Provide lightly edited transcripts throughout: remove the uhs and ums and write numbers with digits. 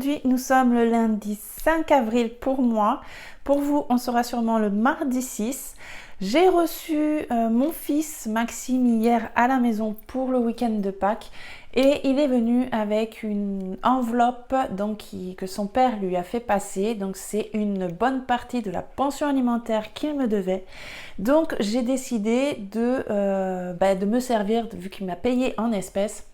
aujourd'hui nous sommes le lundi 5 avril pour moi. Pour vous, on sera sûrement le mardi 6. J'ai reçu mon fils Maxime hier à la maison pour le week-end de Pâques et il est venu avec une enveloppe que son père lui a fait passer. Donc c'est une bonne partie de la pension alimentaire qu'il me devait. Donc j'ai décidé de me servir, vu qu'il m'a payé en espèces,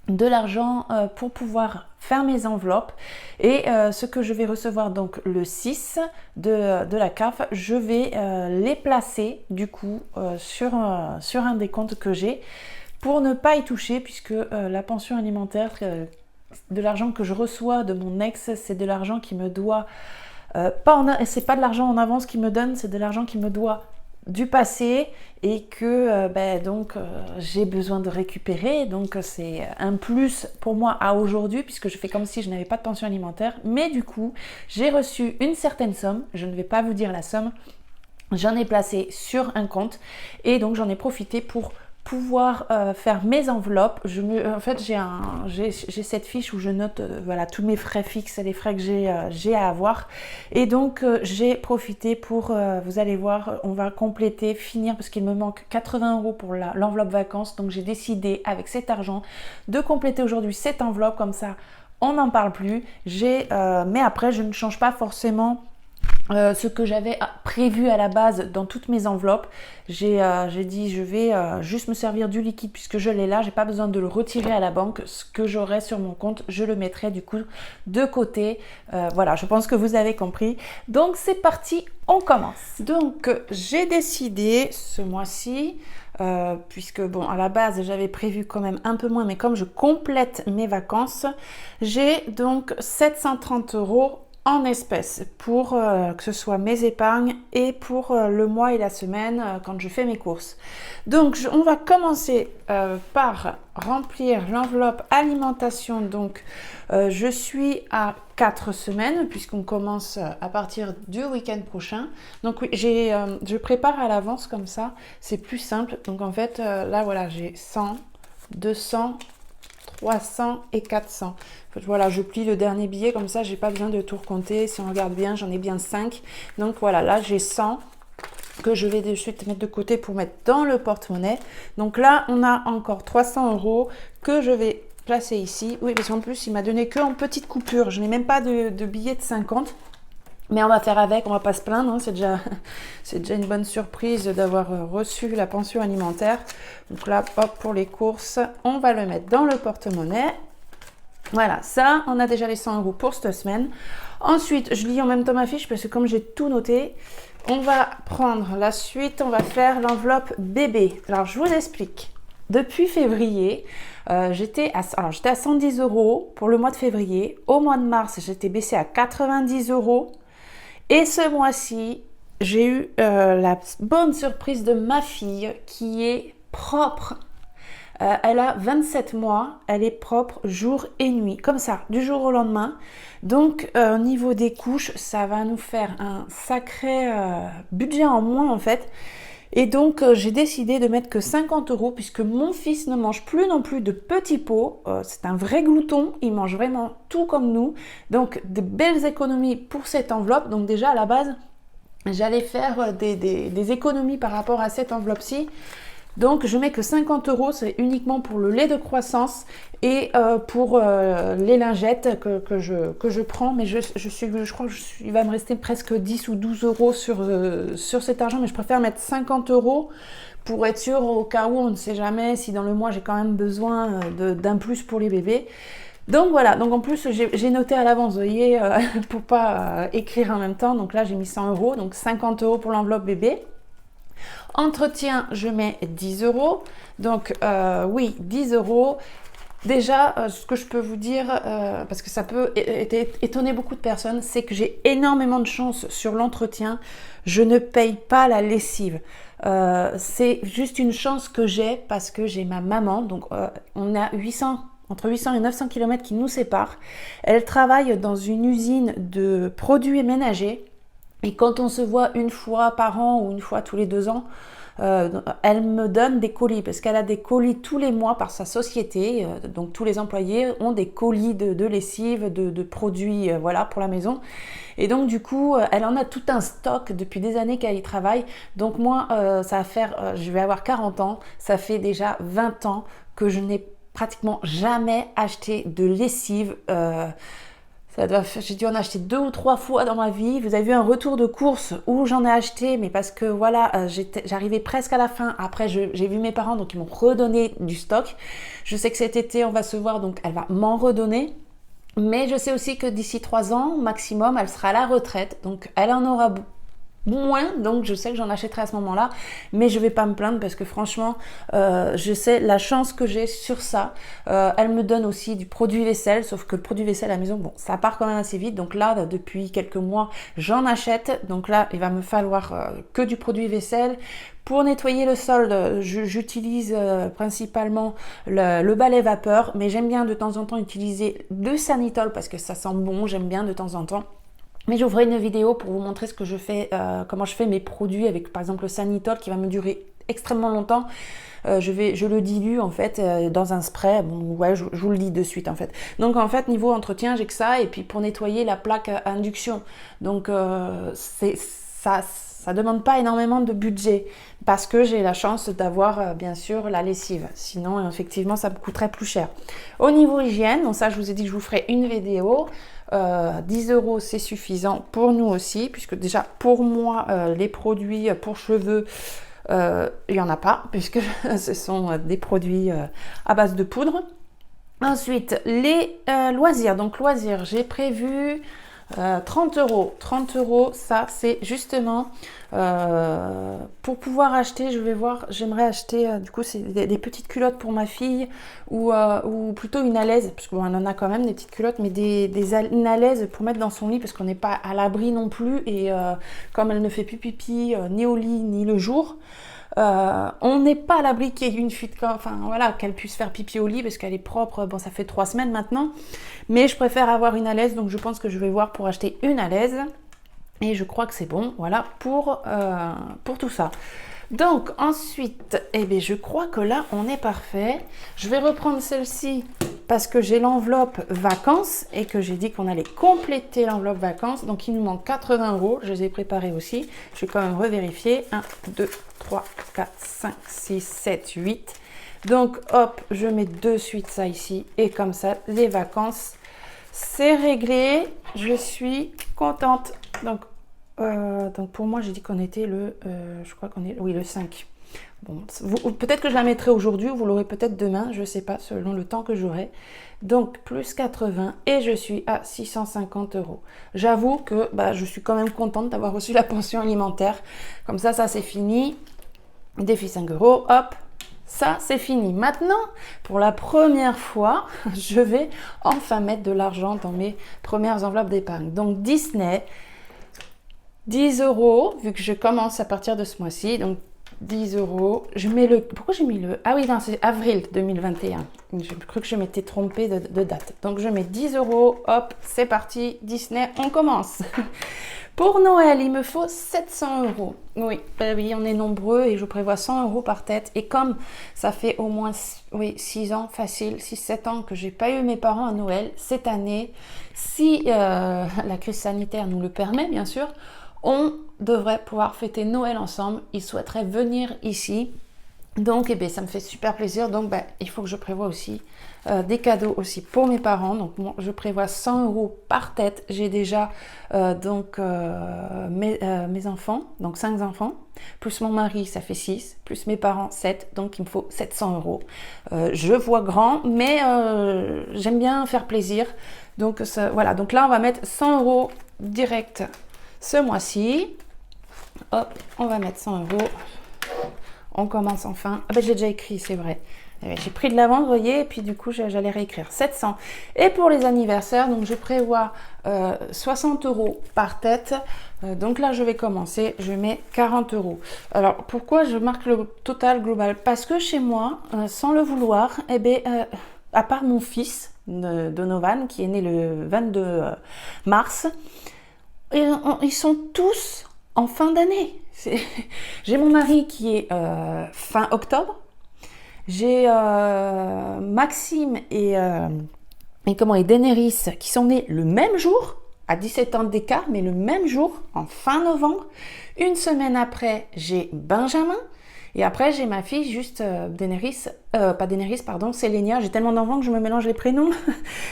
de l'argent pour pouvoir faire mes enveloppes et ce que je vais recevoir donc le 6 de la CAF, je vais les placer du coup sur un des comptes que j'ai pour ne pas y toucher, puisque la pension alimentaire, de l'argent que je reçois de mon ex, c'est de l'argent qui me doit, c'est pas de l'argent en avance qu'il me donne, c'est de l'argent qui me doit du passé et que j'ai besoin de récupérer. Donc c'est un plus pour moi à aujourd'hui, puisque je fais comme si je n'avais pas de pension alimentaire. Mais du coup, j'ai reçu une certaine somme, je ne vais pas vous dire la somme, j'en ai placé sur un compte et donc j'en ai profité pour pouvoir faire mes enveloppes. En fait, j'ai cette fiche où je note tous mes frais fixes et les frais que j'ai à avoir. Et donc, j'ai profité pour, vous allez voir, on va finir, parce qu'il me manque 80 € pour l'enveloppe vacances. Donc, j'ai décidé, avec cet argent, de compléter aujourd'hui cette enveloppe. Comme ça, on n'en parle plus. Mais après, je ne change pas forcément ce que j'avais prévu à la base dans toutes mes enveloppes. J'ai dit je vais juste me servir du liquide puisque je l'ai là, j'ai pas besoin de le retirer à la banque. Ce que j'aurai sur mon compte, je le mettrai du coup de côté. Voilà, je pense que vous avez compris. Donc c'est parti, on commence. Donc j'ai décidé ce mois-ci, puisque bon, à la base j'avais prévu quand même un peu moins, mais comme je complète mes vacances, j'ai donc 730 € en espèces pour que ce soit mes épargnes et pour le mois et la semaine quand je fais mes courses. Donc on va commencer par remplir l'enveloppe alimentation. Donc je suis à 4 semaines puisqu'on commence à partir du week-end prochain. Donc oui, je prépare à l'avance comme ça, c'est plus simple. Donc en fait là voilà, j'ai 100, 200, 300 et 400. Voilà, je plie le dernier billet, comme ça j'ai pas besoin de tout recompter. Si on regarde bien, j'en ai bien 5. Donc voilà, là j'ai 100 que je vais de suite mettre de côté pour mettre dans le porte-monnaie. Donc là, on a encore 300 € que je vais placer ici. Oui, parce qu'en plus, il m'a donné que en petite coupure. Je n'ai même pas de billets de 50. Mais on va faire avec, on va pas se plaindre, hein. C'est déjà une bonne surprise d'avoir reçu la pension alimentaire. Donc là, hop, pour les courses, on va le mettre dans le porte-monnaie. Voilà, ça, on a déjà les 100 € pour cette semaine. Ensuite, je lis en même temps ma fiche parce que comme j'ai tout noté, on va prendre la suite, on va faire l'enveloppe bébé. Alors, je vous explique. Depuis février, j'étais à 110 € pour le mois de février. Au mois de mars, j'étais baissée à 90 €. Et ce mois-ci, j'ai eu la bonne surprise de ma fille qui est propre. Elle a 27 mois, elle est propre jour et nuit, comme ça, du jour au lendemain. Donc, au niveau des couches, ça va nous faire un sacré budget en moins en fait. Et donc, j'ai décidé de mettre que 50 € puisque mon fils ne mange plus non plus de petits pots. C'est un vrai glouton, il mange vraiment tout comme nous. Donc, de belles économies pour cette enveloppe. Donc déjà, à la base, j'allais faire des économies par rapport à cette enveloppe-ci. Donc, je mets que 50 €, c'est uniquement pour le lait de croissance et pour les lingettes que je prends. Mais je crois qu'il va me rester presque 10 ou 12 € sur cet argent. Mais je préfère mettre 50 € pour être sûr au cas où, on ne sait jamais si dans le mois, j'ai quand même besoin d'un plus pour les bébés. Donc voilà, donc en plus, j'ai noté à l'avance, vous voyez, pour pas écrire en même temps. Donc là, j'ai mis 100 €, donc 50 € pour l'enveloppe bébé. Entretien, je mets 10 €. Donc oui, 10 €. Déjà, ce que je peux vous dire, parce que ça peut étonner beaucoup de personnes, c'est que j'ai énormément de chance sur l'entretien. Je ne paye pas la lessive. C'est juste une chance que j'ai parce que j'ai ma maman. Donc on a entre 800 et 900 km qui nous séparent. Elle travaille dans une usine de produits ménagers. Et quand on se voit une fois par an ou une fois tous les 2 ans, elle me donne des colis parce qu'elle a des colis tous les mois par sa société. Donc tous les employés ont des colis de lessive, de produits voilà, pour la maison. Et donc du coup, elle en a tout un stock depuis des années qu'elle y travaille. Donc moi, ça va faire, je vais avoir 40 ans, ça fait déjà 20 ans que je n'ai pratiquement jamais acheté de lessive. J'ai dû en acheter 2 ou 3 fois dans ma vie. Vous avez vu un retour de course où j'en ai acheté, mais parce que voilà, j'arrivais presque à la fin. Après, j'ai vu mes parents, donc ils m'ont redonné du stock. Je sais que cet été, on va se voir, donc elle va m'en redonner. Mais je sais aussi que d'ici 3 ans maximum, elle sera à la retraite. Donc elle en aura moins, donc je sais que j'en achèterai à ce moment-là, mais je vais pas me plaindre parce que franchement, je sais la chance que j'ai sur ça. Elle me donne aussi du produit vaisselle, sauf que le produit vaisselle à la maison, bon, ça part quand même assez vite. Donc là, depuis quelques mois, j'en achète. Donc là, il va me falloir que du produit vaisselle. Pour nettoyer le sol, j'utilise principalement le balai vapeur, mais j'aime bien de temps en temps utiliser le Sanitol parce que ça sent bon, j'aime bien de temps en temps. Mais j'ouvrirai une vidéo pour vous montrer ce que je fais, comment je fais mes produits avec par exemple le Sanitol qui va me durer extrêmement longtemps. Je le dilue en fait dans un spray. Bon, ouais, je vous le dis de suite en fait. Donc en fait niveau entretien j'ai que ça, et puis pour nettoyer la plaque à induction. Donc ça demande pas énormément de budget parce que j'ai la chance d'avoir bien sûr la lessive. Sinon effectivement ça me coûterait plus cher. Au niveau hygiène, donc ça je vous ai dit que je vous ferai une vidéo. 10 € c'est suffisant pour nous aussi, puisque déjà pour moi les produits pour cheveux il n'y en a pas, puisque ce sont des produits à base de poudre. Ensuite les loisirs, donc loisirs j'ai prévu 30 €. 30 €, ça c'est justement pour pouvoir acheter, je vais voir, j'aimerais acheter du coup c'est des petites culottes pour ma fille ou plutôt une alaise, parce qu'on en a quand même des petites culottes, mais une alaise pour mettre dans son lit parce qu'on n'est pas à l'abri non plus, et comme elle ne fait plus pipi ni au lit ni le jour, on n'est pas à l'abri qu'il y ait une fuite, enfin voilà, qu'elle puisse faire pipi au lit parce qu'elle est propre. Bon, ça fait 3 semaines maintenant, mais je préfère avoir une alaise, donc je pense que je vais voir pour acheter une alaise, et je crois que c'est bon, voilà, pour tout ça. Donc ensuite, eh bien, je crois que là on est parfait. Je vais reprendre celle-ci parce que j'ai l'enveloppe vacances et que j'ai dit qu'on allait compléter l'enveloppe vacances. Donc il nous manque 80 €. Je les ai préparés aussi. Je vais quand même revérifier. 1, 2, 3, 4, 5, 6, 7, 8. Donc hop, je mets de suite ça ici. Et comme ça, les vacances, c'est réglé. Je suis contente. Donc pour moi, j'ai dit qu'on était je crois qu'on est, oui, le 5. Bon, peut-être que je la mettrai aujourd'hui, vous l'aurez peut-être demain, je ne sais pas, selon le temps que j'aurai. Donc, plus 80 et je suis à 650 €. J'avoue que je suis quand même contente d'avoir reçu la pension alimentaire. Comme ça c'est fini. Défi 5 €, hop, ça c'est fini. Maintenant, pour la première fois, je vais enfin mettre de l'argent dans mes premières enveloppes d'épargne. Donc, Disney, 10 €, vu que je commence à partir de ce mois-ci, donc 10 €. Je mets pourquoi j'ai mis le... Ah oui, non, c'est avril 2021. J'ai cru que je m'étais trompée de date. Donc, je mets 10 €. Hop, c'est parti. Disney, on commence. Pour Noël, il me faut 700 €. Oui, oui, on est nombreux et je prévois 100 € par tête. Et comme ça fait au moins 6 ans, facile, 6-7 ans que j'ai pas eu mes parents à Noël, cette année, si la crise sanitaire nous le permet, bien sûr, on devrait pouvoir fêter Noël ensemble. Ils souhaiteraient venir ici. Donc, ça me fait super plaisir. Donc, il faut que je prévoie aussi des cadeaux aussi pour mes parents. Donc, moi, je prévois 100 € par tête. J'ai déjà mes enfants, donc 5 enfants, plus mon mari, ça fait 6, plus mes parents, 7. Donc, il me faut 700 €. Je vois grand, mais j'aime bien faire plaisir. Donc, voilà. Donc là, on va mettre 100 € direct ce mois-ci. Hop, on va mettre 100 €. On commence enfin. Ah j'ai déjà écrit, c'est vrai. J'ai pris de l'avance, vous voyez, et puis du coup, j'allais réécrire 700. Et pour les anniversaires, donc je prévois 60 € par tête. Donc là, je vais commencer. Je mets 40 €. Alors, pourquoi je marque le total global? Parce que chez moi, sans le vouloir, à part mon fils, Donovan, qui est né le 22 mars, ils sont tous en fin d'année. J'ai mon mari qui est fin octobre. J'ai Maxime et Daenerys qui sont nés le même jour, à 17 ans d'écart, mais le même jour, en fin novembre. Une semaine après, j'ai Benjamin. Et après, j'ai ma fille, juste Sélénia. J'ai tellement d'enfants que je me mélange les prénoms.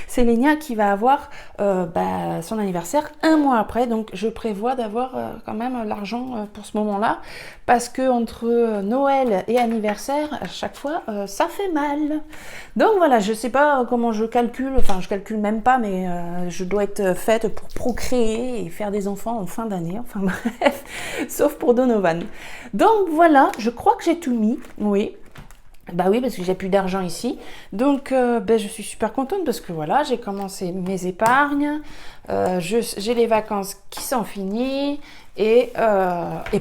Sélénia qui va avoir son anniversaire un mois après. Donc, je prévois d'avoir quand même l'argent pour ce moment-là. Parce que entre Noël et anniversaire, à chaque fois, ça fait mal. Donc voilà, je sais pas comment je calcule. Enfin, je calcule même pas, mais je dois être faite pour procréer et faire des enfants en fin d'année. Enfin bref, sauf pour Donovan. Donc voilà, je crois que j'ai tout mis, oui. Bah oui, parce que j'ai plus d'argent ici. Donc, je suis super contente parce que voilà, j'ai commencé mes épargnes. J'ai les vacances qui sont finies. Et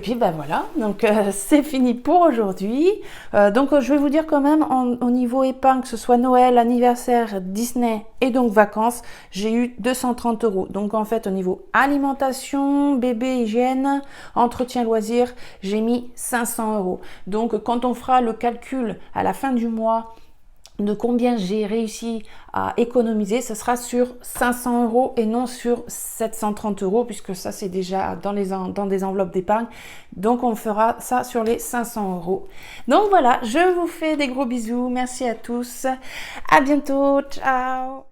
puis, voilà. Donc, c'est fini pour aujourd'hui. Donc, je vais vous dire quand même, au niveau épargne, que ce soit Noël, anniversaire, Disney et donc vacances, j'ai eu 230 €. Donc, en fait, au niveau alimentation, bébé, hygiène, entretien, loisirs, j'ai mis 500 €. Donc, quand on fera le calcul à la fin du mois de combien j'ai réussi à économiser, ce sera sur 500 € et non sur 730 €, puisque ça c'est déjà dans des enveloppes d'épargne. Donc on fera ça sur les 500 €. Donc voilà, je vous fais des gros bisous, merci à tous, à bientôt, ciao.